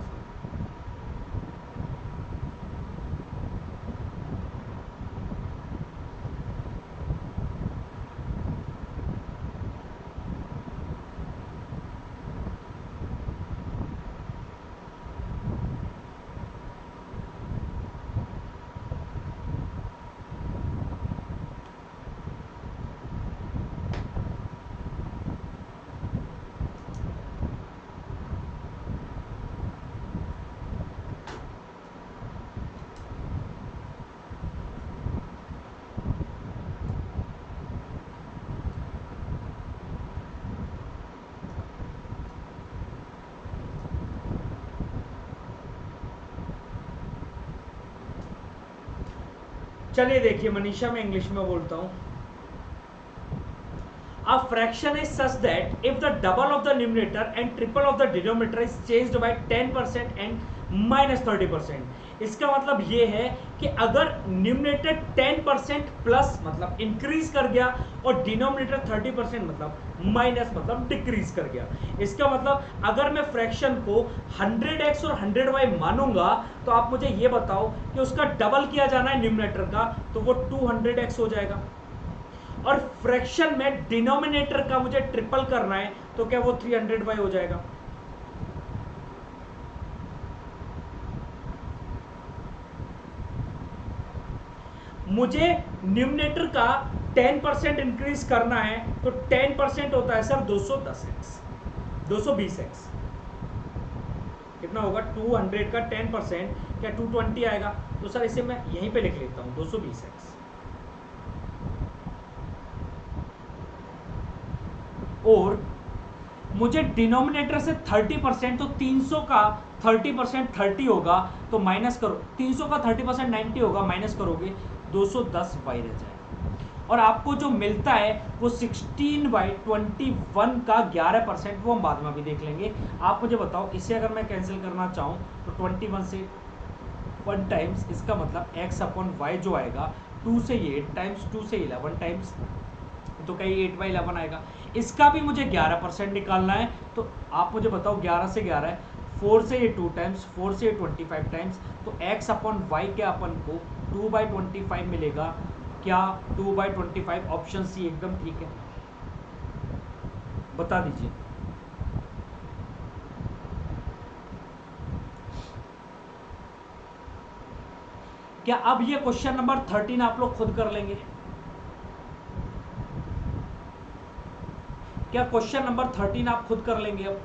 चलिए देखिए मनीषा, मैं इंग्लिश में बोलता हूँ। A fraction is such that if the double of the numerator and triple of the denominator is changed by 10% and minus 30%। इसका मतलब ये है कि अगर न्यूमरेटर 10% प्लस मतलब इंक्रीज कर गया और डिनोमिनेटर 30% मतलब माइनस मतलब डिक्रीज कर गया। इसका मतलब अगर मैं फ्रैक्शन को 100x और 100y मानूंगा तो आप मुझे ये बताओ कि उसका डबल किया जाना है न्यूमरेटर का, तो वो 200x हो जाएगा। और फ्रैक्शन में डिनोमिनेटर का मुझे ट्रिपल करना है तो क्या वो 300y हो जाएगा। मुझे न्यूमरेटर का 10% इंक्रीज करना है तो 10% होता है सर 210x, 220x। कितना होगा 200 का 10%, क्या 220 आएगा? तो सर इसे मैं यहीं पे लिख लेता हूं 220x। और मुझे डिनोमिनेटर से 30%, तो 300 का 30% 30 होगा, तो माइनस करो 300 का 30% 90 होगा, माइनस करोगे 210y रह जाएगा। और आपको जो मिलता है वो 16/21 का 11%, वो हम बाद में भी देख लेंगे। आप मुझे बताओ इसे अगर मैं कैंसिल करना चाहूँ तो 21 से 1 टाइम्स, इसका मतलब x/y जो आएगा 2 से 8 टाइम्स 2 से 11 टाइम्स, तो कहीं 8/11 आएगा। इसका भी मुझे 11% निकालना है, तो आप मुझे बताओ 11 से 11 है, 4 से ये 2 टाइम्स, 4 से ये 25 टाइम्स, तो x/y के अपन को 2/25 मिलेगा। क्या 2/25? ऑप्शन सी एकदम ठीक है। बता दीजिए। क्या अब ये क्वेश्चन नंबर 13 आप लोग खुद कर लेंगे? क्या क्वेश्चन नंबर 13 आप खुद कर लेंगे? अब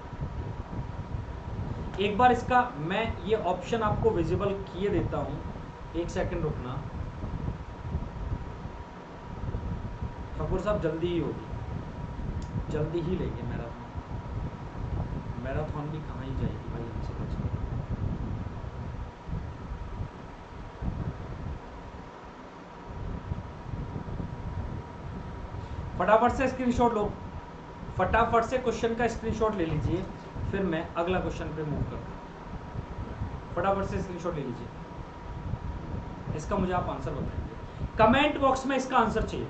एक बार इसका मैं ये ऑप्शन आपको विजिबल किए देता हूं, एक सेकंड रुकना। ठाकुर साहब जल्दी ही होगी, जल्दी ही लेंगे मैराथन। मैराथन भी कहाँ ही जाएगी भाई हमसे बच। फटाफट से स्क्रीनशॉट लो, फटाफट से क्वेश्चन का स्क्रीनशॉट ले लीजिए, फिर मैं अगला क्वेश्चन पे मूव करता हूँ। फटाफट से स्क्रीनशॉट ले लीजिए, इसका मुझे आप आंसर बताएंगे, कमेंट बॉक्स में इसका आंसर चाहिए।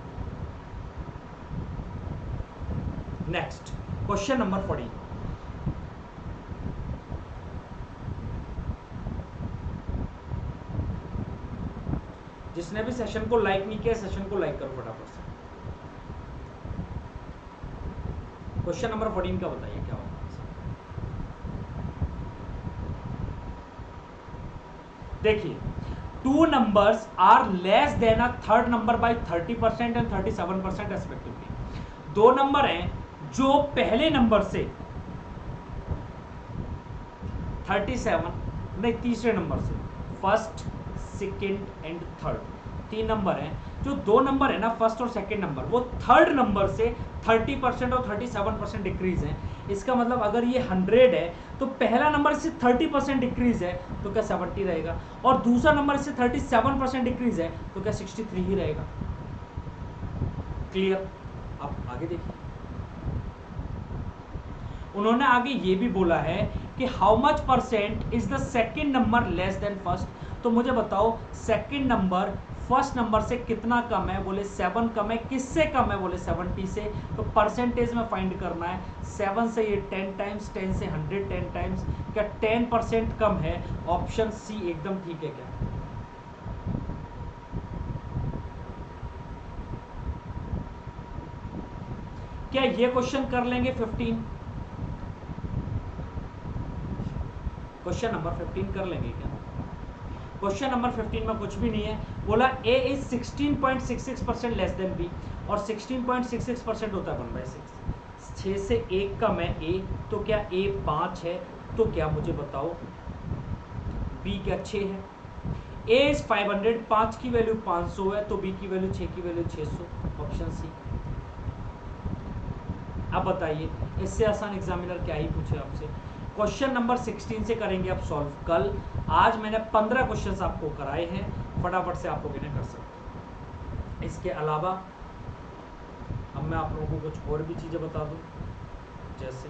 Next question number 14। जिसने भी सेशन को लाइक नहीं किया, सेशन को लाइक करो फटाफट से। क्वेश्चन नंबर 14 का बताइए क्या होगा। देखिए, 2 numbers are less than a third number by 30% and 37% respectively। 2 number हैं जो पहले नंबर से 37 नहीं, तीसरे नंबर से, first second and third, 3 number हैं। जो 2 नंबर है ना, फर्स्ट और सेकेंड नंबर, वो थर्ड नंबर से 30% और 37% डिक्रीज है। इसका मतलब अगर ये 100 है तो पहला नंबर से 30% डिक्रीज है तो क्या 70 रहेगा, और दूसरा नंबर से 37% डिक्रीज है तो क्या 63 ही रहेगा। क्लियर? अब आगे देखिए, उन्होंने आगे ये भी बोला है कि how much percent is the second number less than first. तो मुझे बताओ सेकेंड नंबर फर्स्ट नंबर से कितना कम है? बोले 7 कम है। किससे कम है? बोले 70 से। तो परसेंटेज में फाइंड करना है। 7 से ये 10 टाइम्स, 10 से 110 टाइम्स, क्या 10% कम है? ऑप्शन सी एकदम ठीक है। क्या ये क्वेश्चन कर लेंगे 15? क्वेश्चन नंबर 15 कर लेंगे क्या? क्वेश्चन नंबर 15 में कुछ भी नहीं है। बोला a is 16.66% less than b, और 16.66% होता है 1/6। 6 से 1 कम है a, तो क्या a 5 है? तो क्या मुझे बताओ b क्या 6 है? a इज 500, 5 की वैल्यू 500 है, तो b की वैल्यू 6 की वैल्यू 600, ऑप्शन सी। अब बताइए, इससे आसान एग्जामिनर क्या ही पूछे आपसे। क्वेश्चन नंबर 16 से करेंगे अब सॉल्व कल। आज मैंने 15 क्वेश्चंस आपको कराए हैं, फटाफट से आप लोग इन्हें कर सकते हैं। इसके अलावा अब मैं आप लोगों को कुछ और भी चीज़ें बता दूं, जैसे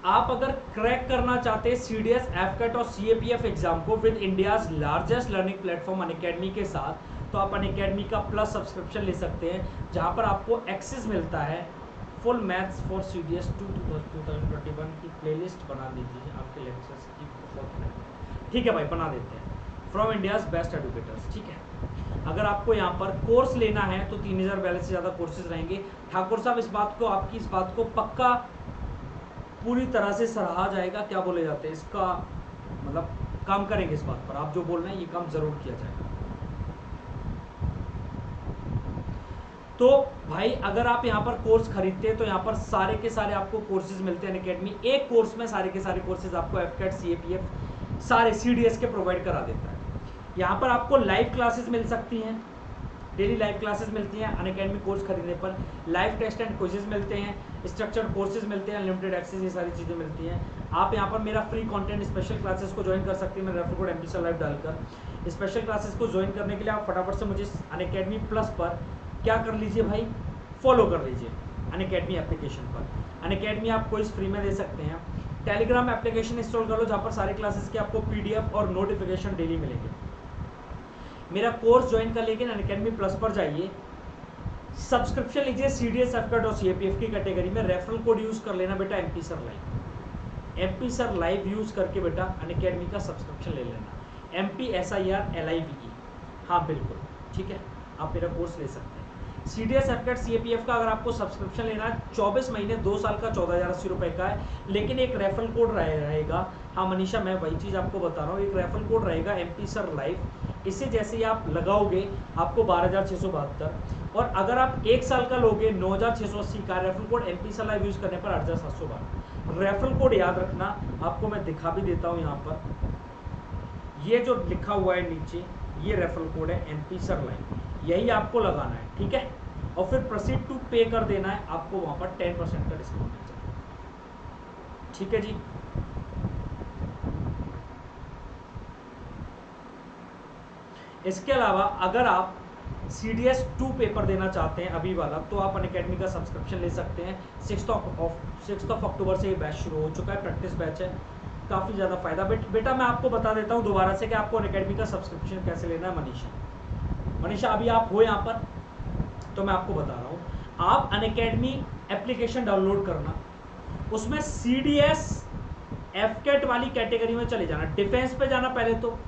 आप अगर क्रैक करना चाहते हैं CDS, एफकेट और CAPF एग्जाम को with India's largest learning platform Unacademy के साथ, तो आप अनअकैडमी का प्लस सब्सक्रिप्शन ले सकते हैं, जहां पर आपको एक्सेस मिलता है फुल मैथ्स फॉर CDS 2021 की प्लेलिस्ट बना दीजिए आपके लेक्चर्स की, बहुत ठीक है भाई, बना देते हैं फ्रॉम इंडियाज बेस्ट एडुकेटर्स। ठीक है, अगर आपको यहाँ पर कोर्स लेना है तो 3000 बैलेंस से ज़्यादा कोर्सेज रहेंगे। ठाकुर साहब इस बात को, आपकी इस बात को पक्का पूरी तरह से सराहा जाएगा, क्या बोले जाते हैं इसका मतलब, काम करेंगे इस बात पर, आप जो बोल रहे हैं ये काम जरूर किया जाएगा। तो भाई अगर आप यहाँ पर कोर्स खरीदते हैं तो यहाँ पर सारे के सारे आपको कोर्सेज मिलते हैं अनअकैडमी, एक कोर्स में सारे के सारे कोर्सेज आपको एफकेट CAPF सारे CDS के प्रोवाइड करा देता है। यहाँ पर आपको लाइव क्लासेस मिल सकती हैं, डेली लाइव क्लासेस मिलती हैं अनअकैडमी कोर्स खरीदने पर, लाइव टेस्ट एंड क्विजेज मिलते हैं, स्ट्रक्चर्ड कोर्सेज मिलते हैं, अनलिमिटेड एक्सेस, ये सारी चीज़ें मिलती हैं। आप यहाँ पर मेरा फ्री कंटेंट स्पेशल क्लासेस को ज्वाइन कर सकते हैं, मैं refer code MP Sir Live डालकर। स्पेशल क्लासेस को ज्वाइन करने के लिए आप फटाफट से मुझे अनअकैडमी प्लस पर क्या कर लीजिए भाई, फॉलो कर लीजिए अनअकैडमी एप्लीकेशन पर। अनअकैडमी आप कोई फ्री में दे सकते हैं। टेलीग्राम एप्लीकेशन इंस्टॉल कर लो, जहाँ पर सारे क्लासेस के आपको PDF और नोटिफिकेशन डेली मिलेंगे। मेरा कोर्स ज्वाइन कर लेकिन अनअकैडमी प्लस पर जाइए, सब्सक्रिप्शन लीजिए CDS, एफकेट और CAPF की कैटेगरी में, रेफरल कोड यूज कर लेना बेटा MP Sir Live यूज करके बेटा अनअकैडमी का सब्सक्रिप्शन ले लेना, MP SIR LIVE। हाँ बिल्कुल ठीक है, आप मेरा कोर्स ले सकते हैं। CDS, एफकेट, CAPF का अगर आपको सब्सक्रिप्शन लेना है 24 महीने 2 साल का 14,080 रुपये का है, लेकिन एक रेफरल कोड रहेगा। हाँ मनीषा, मैं वही चीज़ आपको बता रहा हूँ, एक रेफरल कोड रहेगा MP Sir Live, इसे जैसे ही आप लगाओगे आपको 12,672, और अगर आप 1 साल का लोगे 9,680 का, referral code MP Sir Live use करने पर 8,712। रेफरल कोड याद रखना, आपको मैं दिखा भी देता हूँ यहाँ पर, ये जो लिखा हुआ है नीचे, ये रेफरल कोड है MP Sir Live, यही आपको लगाना है। ठीक है, और फिर प्रोसीड टू पे कर देना है, आपको वहां पर 10% का डिस्काउंट मिल जाएगा। ठीक है जी, इसके अलावा अगर आप CDS 2 पेपर देना चाहते हैं अभी वाला, तो आप अनअकैडमी का सब्सक्रिप्शन ले सकते हैं। 6 अक्टूबर से ये बैच शुरू हो चुका है, प्रैक्टिस बैच है, काफ़ी ज़्यादा फायदा। बेटा मैं आपको बता देता हूँ दोबारा से कि आपको अनअकैडमी का सब्सक्रिप्शन कैसे लेना है। मनीषा अभी आप हो यहाँ पर, तो मैं आपको बता रहा हूँ, आप अनअकैडमी एप्लीकेशन डाउनलोड करना, उसमें CDS, एफकेट वाली कैटेगरी में चले जाना, डिफेंस पे जाना पहले, तो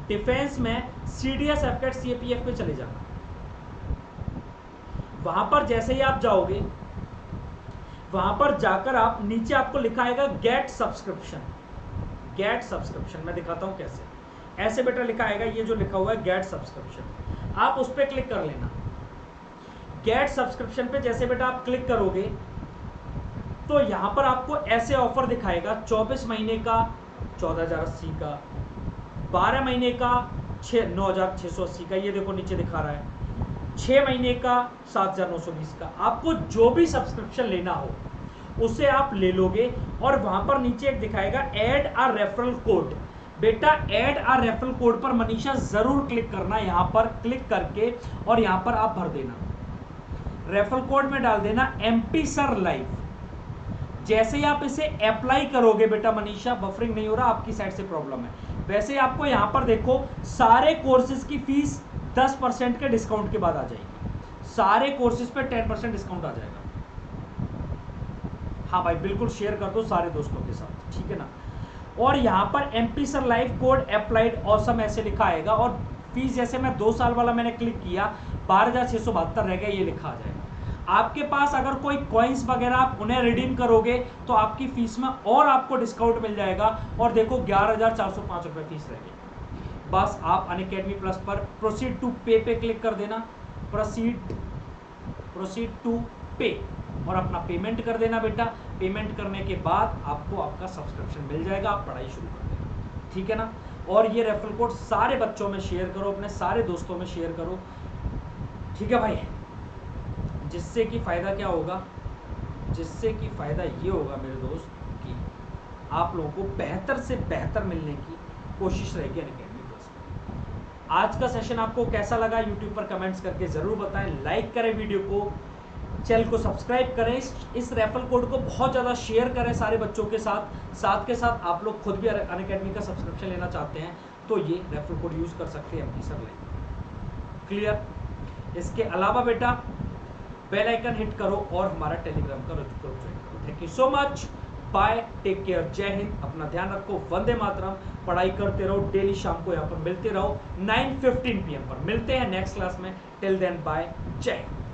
डिफेंस में CDS, एफकेट, CAPF पे चले जाना। वहां पर जैसे ही आप जाओगे, वहां पर जाकर आप नीचे आपको लिखा आएगा गेट सब्सक्रिप्शन। गेट सब्सक्रिप्शन मैं दिखाता हूं कैसे, ऐसे बेटा लिखा आएगा, ये जो लिखा हुआ है गेट सब्सक्रिप्शन, आप उस पर क्लिक कर लेना। गेट सब्सक्रिप्शन पे जैसे बेटा आप क्लिक करोगे तो यहां पर आपको ऐसे ऑफर दिखाएगा, 24 महीने का 14,080 का, 12 महीने का 9,680 का, ये देखो नीचे दिखा रहा है, 6 महीने का 7,920 का। आपको जो भी सब्सक्रिप्शन लेना हो उसे आप ले लोगे, और वहां पर नीचे एक दिखाएगा ऐड अ रेफरल कोड। बेटा ऐड अ रेफरल कोड पर मनीषा जरूर क्लिक करना, यहां पर क्लिक करके और यहां पर आप भर देना, रेफरल कोड में डाल देना MP Sir Live। जैसे ही आप इसे अप्लाई करोगे बेटा मनीषा, बफरिंग नहीं हो रहा, आपकी साइड से प्रॉब्लम है, वैसे ही आपको यहां पर देखो सारे कोर्सेज की फीस 10% के डिस्काउंट के बाद आ जाएगी, सारे कोर्सेज पे 10% डिस्काउंट आ जाएगा। हाँ भाई बिल्कुल शेयर कर दो सारे दोस्तों के साथ, ठीक है ना। और यहाँ पर MP Sir Live code applied awesome ऐसे लिखा आएगा, और फीस जैसे मैं 2 साल वाला मैंने क्लिक किया 12,672 रह गया, ये लिखा आ जाएगा। आपके पास अगर कोई कॉइन्स वगैरह आप उन्हें रिडीम करोगे तो आपकी फीस में और आपको डिस्काउंट मिल जाएगा, और देखो 11,405 रुपये फीस रह गई। बस आप अनअकैडमी प्लस पर प्रोसीड टू पे क्लिक कर देना, प्रोसीड टू पे, और अपना पेमेंट कर देना बेटा। पेमेंट करने के बाद आपको आपका सब्सक्रिप्शन मिल जाएगा, आप पढ़ाई शुरू कर देना, ठीक है ना। और ये रेफरल कोड सारे बच्चों में शेयर करो, अपने सारे दोस्तों में शेयर करो, ठीक है भाई, जिससे कि फ़ायदा क्या होगा, जिससे कि फ़ायदा ये होगा मेरे दोस्त कि आप लोगों को बेहतर से बेहतर मिलने की कोशिश रहेगी अनअकैडमी प्लस में। आज का सेशन आपको कैसा लगा यूट्यूब पर कमेंट्स करके ज़रूर बताएं, लाइक करें वीडियो को, चैनल को सब्सक्राइब करें, इस रेफरल कोड को बहुत ज़्यादा शेयर करें सारे बच्चों के साथ के साथ आप लोग खुद भी अनअकैडमी का सब्सक्रिप्शन लेना चाहते हैं तो ये रेफरल कोड यूज़ कर सकते हैं अपनी सर लाइन। क्लियर? इसके अलावा बेटा बेल आइकन हिट करो और हमारा टेलीग्राम का ग्रुप ज्वाइन करो। Thank you so much, bye, take care, जय हिंद, अपना ध्यान रखो, वंदे मातरम, पढ़ाई करते रहो, डेली शाम को यहाँ पर मिलते रहो 9:15 PM पर मिलते हैं नेक्स्ट क्लास में। टिल देन बाय, जय हिंद।